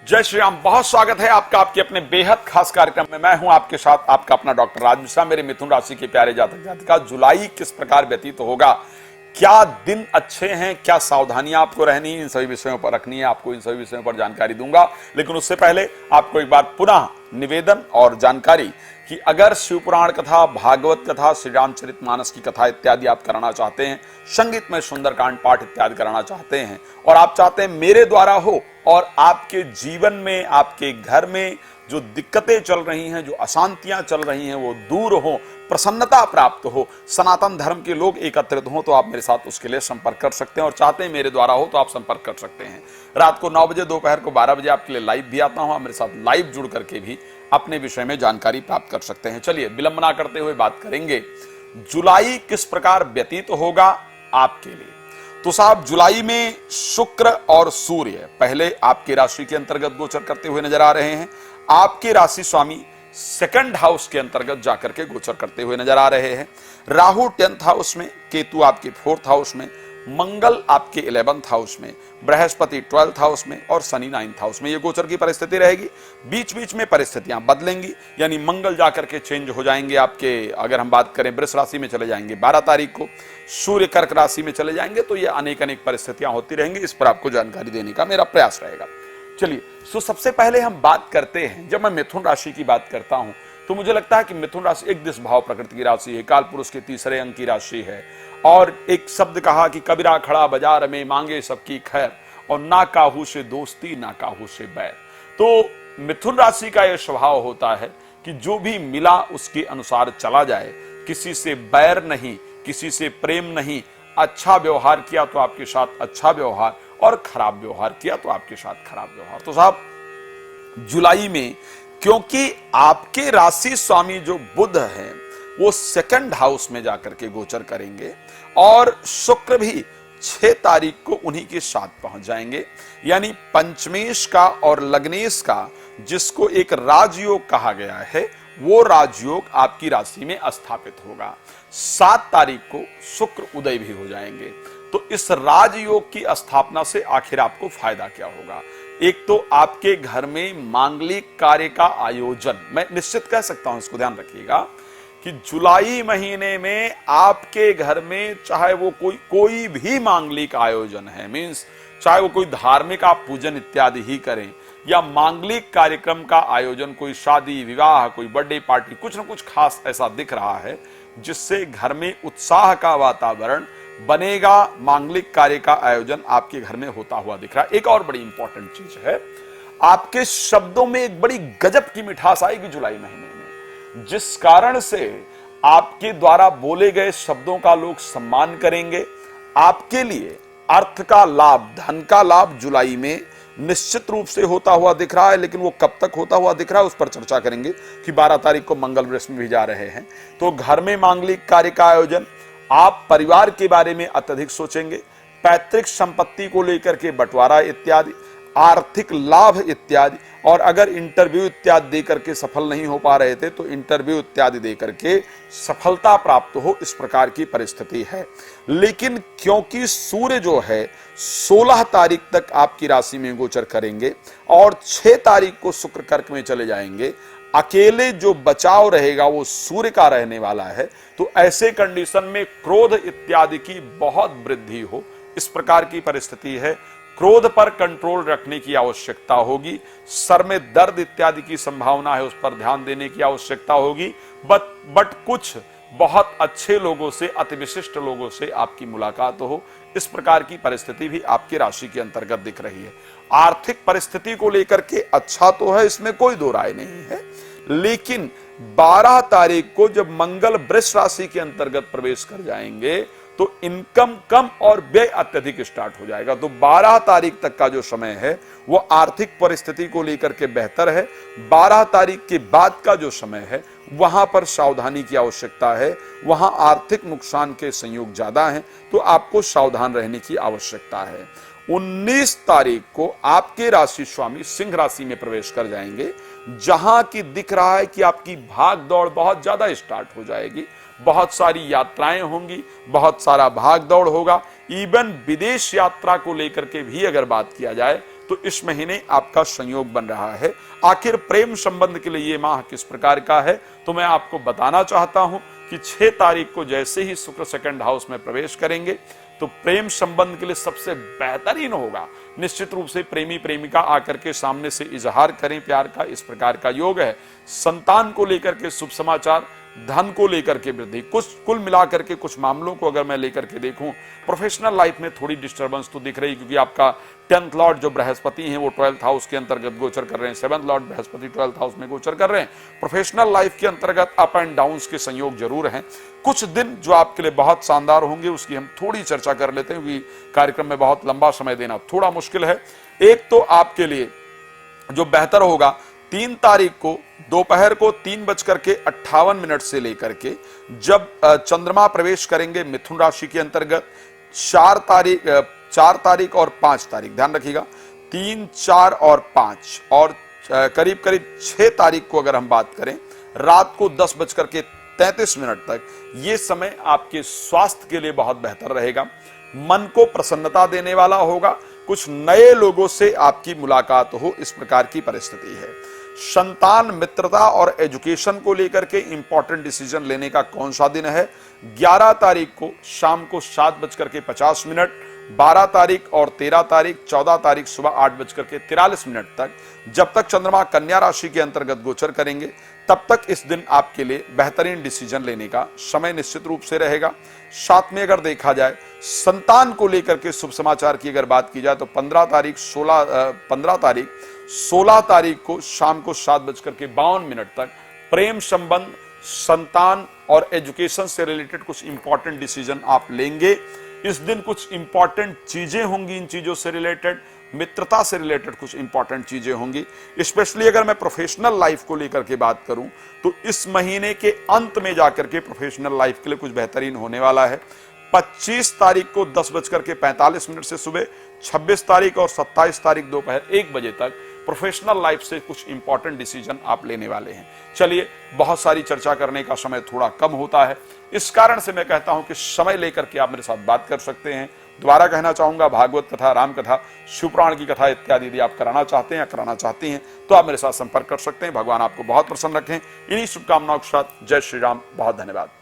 जय श्री राम। बहुत स्वागत है आपका आपके अपने बेहद खास कार्यक्रम में। मैं हूं आपके साथ आपका अपना डॉक्टर राज मिश्रा। मेरे मिथुन राशि के प्यारे जातक जातिका, जुलाई किस प्रकार व्यतीत होगा, क्या दिन अच्छे हैं, क्या सावधानियां आपको रहनी है, इन सभी विषयों पर रखनी है। आपको इन सभी विषयों पर जानकारी दूंगा, लेकिन उससे पहले आपको एक बार पुनः निवेदन और जानकारी कि अगर शिवपुराण कथा, भागवत कथा, श्री रामचरितमानस की कथा इत्यादि आप कराना चाहते हैं, संगीत में सुंदरकांड पाठ इत्यादि कराना चाहते हैं और आप चाहते हैं मेरे द्वारा हो और आपके जीवन में, आपके घर में जो दिक्कतें चल रही हैं, जो अशांतियां चल रही हैं, वो दूर हो, प्रसन्नता प्राप्त हो, सनातन धर्म के लोग एकत्रित हों, तो आप मेरे साथ उसके लिए संपर्क कर सकते हैं। और चाहते हैं मेरे द्वारा हो तो आप संपर्क कर सकते हैं। रात को 9 बजे, दोपहर को 12 बजे आपके लिए लाइव भी आता हूं। आप मेरे साथ लाइव जुड़ करके भी अपने विषय में जानकारी प्राप्त कर सकते हैं। चलिए विलंब ना करते हुए बात करेंगे, जुलाई किस प्रकार व्यतीत होगा आपके लिए। तो साहब, जुलाई में शुक्र और सूर्य पहले आपके राशि के अंतर्गत गोचर करते हुए नजर आ रहे हैं। आपके राशि स्वामी सेकंड हाउस के अंतर्गत जाकर के गोचर करते हुए नजर आ रहे हैं। राहु 10th हाउस में, केतु आपके 4th हाउस में, मंगल आपके 11th हाउस में, बृहस्पति 12th हाउस में और शनि 9th हाउस में ये गोचर की परिस्थिति रहेगी। बीच बीच में परिस्थितियां बदलेंगी, यानी मंगल जाकर के चेंज हो जाएंगे आपके, अगर हम बात करें वृष राशि में चले जाएंगे 12 तारीख को, सूर्य कर्क राशि में चले जाएंगे, तो ये अनेक अनेक परिस्थितियां होती रहेंगी। इस पर आपको जानकारी देने का मेरा प्रयास रहेगा। चलिए, तो सबसे पहले हम बात करते हैं, जब मैं मिथुन राशि की बात करता हूं तो मुझे लगता है कि मिथुन राशि एक दिश भाव प्रकृति की राशि है, काल पुरुष के 3रे अंक की राशि है। और एक शब्द कहा कि कबीरा खड़ा बाजार में मांगे सबकी खैर, और ना काहू से दोस्ती ना काहू से बैर। तो मिथुन राशि का यह स्वभाव होता है कि जो भी मिला उसके अनुसार चला जाए, किसी से बैर नहीं, किसी से प्रेम नहीं। अच्छा व्यवहार किया तो आपके साथ अच्छा व्यवहार, और खराब व्यवहार किया तो आपके साथ खराब व्यवहार। तो साहब, जुलाई में क्योंकि आपके राशि स्वामी जो बुध है वो सेकंड हाउस में जाकर के गोचर करेंगे और शुक्र भी 6 तारीख को उन्हीं के साथ पहुंच जाएंगे, यानी पंचमेश का और लग्नेश का, जिसको एक राजयोग कहा गया है, वो राजयोग आपकी राशि में स्थापित होगा। 7 तारीख को शुक्र उदय भी हो जाएंगे। तो इस राजयोग की स्थापना से आखिर आपको फायदा क्या होगा? एक तो आपके घर में मांगलिक कार्य का आयोजन, मैं निश्चित कह सकता हूं, इसको ध्यान रखिएगा कि जुलाई महीने में आपके घर में चाहे वो कोई भी मांगलिक आयोजन है, मींस चाहे वो कोई धार्मिक आप पूजन इत्यादि ही करें, या मांगलिक कार्यक्रम का आयोजन, कोई शादी विवाह, कोई बर्थडे पार्टी, कुछ ना कुछ खास ऐसा दिख रहा है जिससे घर में उत्साह का वातावरण बनेगा। मांगलिक कार्य का आयोजन आपके घर में होता हुआ दिख रहा है। एक और बड़ी इंपॉर्टेंट चीज है, आपके शब्दों में एक बड़ी गजब की मिठास आएगी जुलाई महीने में, जिस कारण से आपके द्वारा बोले गए शब्दों का लोग सम्मान करेंगे। आपके लिए अर्थ का लाभ, धन का लाभ जुलाई में निश्चित रूप से होता हुआ दिख रहा है, लेकिन वो कब तक होता हुआ दिख रहा है उस पर चर्चा करेंगे कि 12 तारीख को मंगल वृष में भी जा रहे हैं। तो घर में मांगलिक कार्य का आयोजन, आप परिवार के बारे में अत्यधिक सोचेंगे, पैतृक संपत्ति को लेकर के बंटवारा इत्यादि, आर्थिक लाभ इत्यादि, और अगर इंटरव्यू इत्यादि देकर के सफल नहीं हो पा रहे थे तो इंटरव्यू इत्यादि देकर के सफलता प्राप्त हो, इस प्रकार की परिस्थिति है। लेकिन क्योंकि सूर्य जो है 16 तारीख तक आपकी राशि में गोचर करेंगे और 6 तारीख को शुक्र कर्क में चले जाएंगे, अकेले जो बचाव रहेगा वो सूर्य का रहने वाला है। तो ऐसे कंडीशन में क्रोध इत्यादि की बहुत वृद्धि हो, इस प्रकार की परिस्थिति है। क्रोध पर कंट्रोल रखने की आवश्यकता होगी। सर में दर्द इत्यादि की संभावना है, उस पर ध्यान देने की आवश्यकता होगी। बट कुछ बहुत अच्छे लोगों से, अति विशिष्ट लोगों से आपकी मुलाकात हो, इस प्रकार की परिस्थिति भी आपकी राशि के अंतर्गत दिख रही है। आर्थिक परिस्थिति को लेकर के अच्छा तो है, इसमें कोई दो राय नहीं है, लेकिन 12 तारीख को जब मंगल वृष राशि के अंतर्गत प्रवेश कर जाएंगे तो इनकम कम और व्यय अत्यधिक स्टार्ट हो जाएगा। तो 12 तारीख तक का जो समय है वो आर्थिक परिस्थिति को लेकर के बेहतर है। 12 तारीख के बाद का जो समय है वहां पर सावधानी की आवश्यकता है, वहां आर्थिक नुकसान के संयोग ज्यादा हैं, तो आपको सावधान रहने की आवश्यकता है। 19 तारीख को आपके राशि स्वामी सिंह राशि में प्रवेश कर जाएंगे, जहां की दिख रहा है कि आपकी भाग दौड़ बहुत ज्यादा स्टार्ट हो जाएगी। बहुत सारी यात्राएं होंगी, बहुत सारा भाग दौड़ होगा। इवन विदेश यात्रा को लेकर के भी अगर बात किया जाए तो इस महीने आपका संयोग बन रहा है। आखिर प्रेम संबंध के लिए ये माह किस प्रकार का है, तो मैं आपको बताना चाहता हूं कि 6 तारीख को जैसे ही शुक्र सेकंड हाउस में प्रवेश करेंगे तो प्रेम संबंध के लिए सबसे बेहतरीन होगा। निश्चित रूप से प्रेमी प्रेमिका आकर के सामने से इजहार करें प्यार का, इस प्रकार का योग है। संतान को लेकर के शुभ समाचार, धन को लेकर के वृद्धि, कुल मिलाकर के कुछ मामलों को अगर मैं लेकर के देखूं, प्रोफेशनल लाइफ में थोड़ी डिस्टर्बेंस तो दिख रही, क्योंकि आपका 10th लॉर्ड जो बृहस्पति हैं वो 12th हाउस के अंतर्गत गोचर कर रहे हैं, 7th Lord Brihaspati 12th house में गोचर कर रहे हैं। प्रोफेशनल लाइफ के अंतर्गत अप एंड डाउन्स के संयोग जरूर हैं। कुछ दिन जो आपके लिए बहुत शानदार होंगे उसकी हम थोड़ी चर्चा कर लेते हैं, क्योंकि कार्यक्रम में बहुत लंबा समय देना थोड़ा मुश्किल है। एक तो आपके लिए जो बेहतर होगा, 3 तारीख को दोपहर को 3:58 से लेकर के जब चंद्रमा प्रवेश करेंगे मिथुन राशि के अंतर्गत, 4 तारीख और 5 तारीख, ध्यान रखिएगा, 3, 4 और 5 और करीब करीब 6 तारीख को अगर हम बात करें रात को 10:33 तक, ये समय आपके स्वास्थ्य के लिए बहुत बेहतर रहेगा। मन को प्रसन्नता देने वाला होगा, कुछ नए लोगों से आपकी मुलाकात हो, इस प्रकार की परिस्थिति है। संतान, मित्रता और एजुकेशन को लेकर के इंपॉर्टेंट डिसीजन लेने का कौन सा दिन है? 11 तारीख को शाम को 7:50, 12 तारीख और 13 तारीख, 14 तारीख सुबह 8:43 तक, जब तक चंद्रमा कन्या राशि के अंतर्गत गोचर करेंगे तब तक इस दिन आपके लिए बेहतरीन डिसीजन लेने का समय निश्चित रूप से रहेगा। साथ में अगर देखा जाए संतान को लेकर के शुभ समाचार की अगर बात की जाए तो 15 तारीख, 16 तारीख को शाम को 7:52 तक प्रेम संबंध, संतान और एजुकेशन से रिलेटेड कुछ इंपॉर्टेंट डिसीजन आप लेंगे। इस दिन कुछ इंपॉर्टेंट चीजें होंगी, इन चीजों से रिलेटेड, मित्रता से रिलेटेड कुछ इंपॉर्टेंट चीजें होंगी। स्पेशली अगर मैं प्रोफेशनल लाइफ को लेकर के बात करूं तो इस महीने के अंत में जाकर के प्रोफेशनल लाइफ के लिए कुछ बेहतरीन होने वाला है। 25 तारीख को 10:45 से सुबह, 26 तारीख और 27 तारीख दोपहर 1 बजे तक प्रोफेशनल लाइफ से कुछ इंपॉर्टेंट डिसीजन आप लेने वाले हैं। चलिए, बहुत सारी चर्चा करने का समय थोड़ा कम होता है, इस कारण से मैं कहता हूं कि समय लेकर के आप मेरे साथ बात कर सकते हैं। दोबारा कहना चाहूंगा, भागवत कथा, राम कथा, शिवपुराण की कथा इत्यादि यदि आप कराना चाहते हैं या कराना चाहती हैं तो आप मेरे साथ संपर्क कर सकते हैं। भगवान आपको बहुत प्रसन्न रखें। इन्हीं शुभकामनाओं के साथ जय श्री राम, बहुत धन्यवाद।